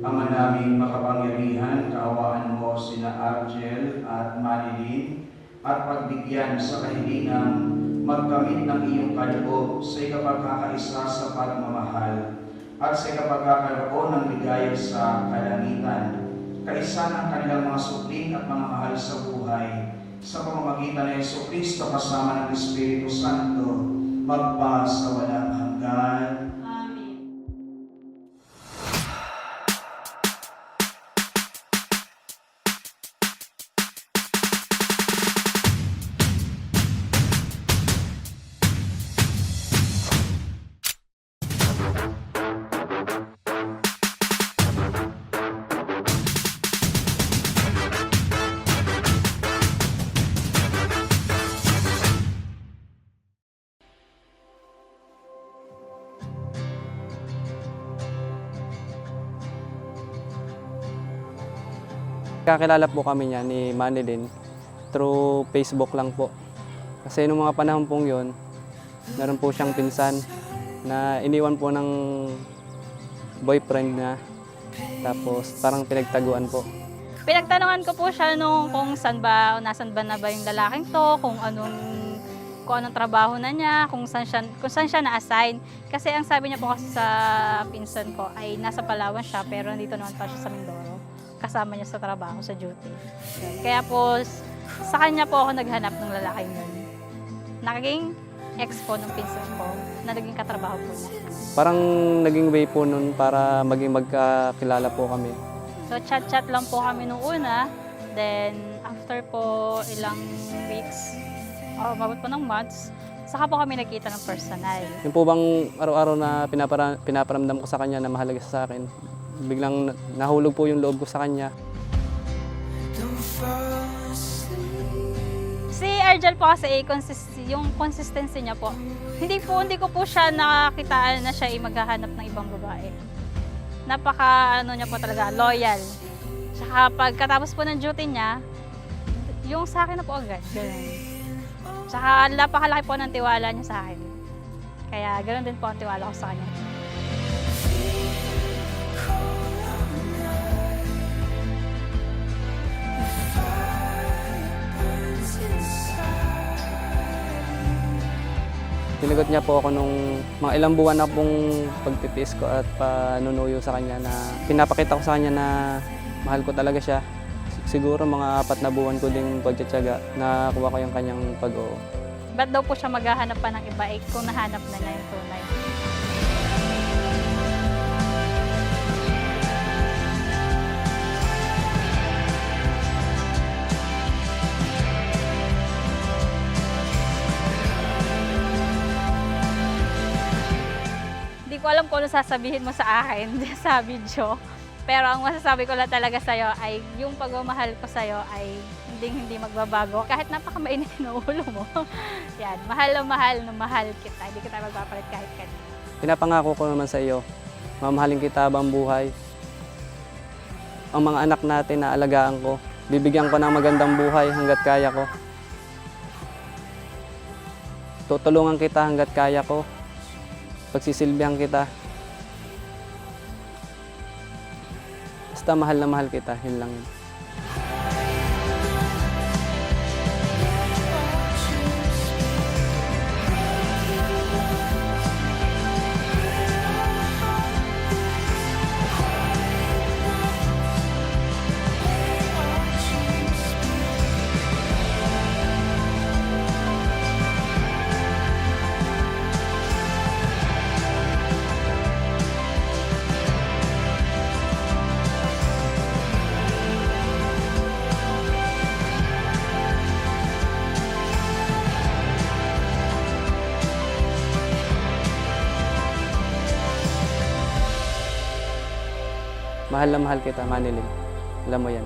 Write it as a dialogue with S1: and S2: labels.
S1: Ama naming makapangyarihan, kaawaan mo sina Argel at Manilin at pagbigyan sa kahilingang magkamit ng iyong kaloob sa ikapagkakaisa sa pagmamahal at sa ikapagkakaroon ng ligaya sa kalangitan, kaisa ng kanilang mga supling at mga mahal sa buhay, sa pamamagitan ng Jesucristo kasama ng Espiritu Santo, magpa sa walang hanggan.
S2: Kakilala po kami niya ni Manilin through Facebook lang po. Kasi nung mga panahon pong yon, meron po siyang pinsan na iniwan po ng boyfriend niya. Tapos parang pinagtaguan po.
S3: Pinagtanungan ko po siya nung kung nasan ba na ba yung lalaking to, kung anong trabaho na niya, kung saan siya na-assign. Kasi ang sabi niya po kasi sa pinsan ko ay nasa Palawan siya pero nandito naman pa siya sa Mindoro. Kasama niya sa trabaho, sa duty. Kaya po, sa kanya po ako naghanap ng lalaking yun. Naging ex po ng pinsan ko na naging katrabaho po niya.
S2: Parang naging way po nun para maging magkakilala po kami.
S3: So chat-chat lang po kami nung una. Then after po ilang weeks, mabot po ng months, saka po kami nagkita ng personal.
S2: Yung po bang araw-araw na pinaparamdam ko sa kanya na mahalaga sa akin, biglang nahulog po yung loob ko sa kanya.
S3: Si Argel po kasi yung consistency niya po. Hindi ko po siya nakakitaan na siya ay maghahanap ng ibang babae. Niya po talaga, loyal. Tsaka pagkatapos po ng duty niya, yung sa akin na po agad. Ganun. Tsaka napakalaki po ng tiwala niya sa akin. Kaya ganoon din po ang tiwala ko sa kanya.
S2: Tinagot niya po ako nung mga ilang buwan na pong pagtitiis ko at panunuyo sa kanya na pinapakita ko sa kanya na mahal ko talaga siya. Siguro mga 4 na buwan ko ding pagtsatsaga na kuha ko yung kanyang pag-oo.
S3: Ba't daw po siya maghahanap pa ng iba kung nahanap na niya yung tunay? Hindi ko alam kung ano sasabihin mo sa akin sa video. Pero ang masasabi ko lang talaga sa'yo ay yung pagmamahal ko sa'yo ay hindi magbabago. Kahit napakamainit ng ulo mo. Yan, mahal na mahal kita. Hindi kita magpapalit kahit kanina.
S2: Pinapangako ko naman sa iyo, mamahalin kita habang buhay. Ang mga anak natin na alagaan ko, bibigyan ko ng magandang buhay hanggat kaya ko. Tutulungan kita hanggat kaya ko. Pagsisilbihan kita. Basta mahal na mahal kita, yun lang. Mahal na mahal kita, Manilin. Alam mo yan.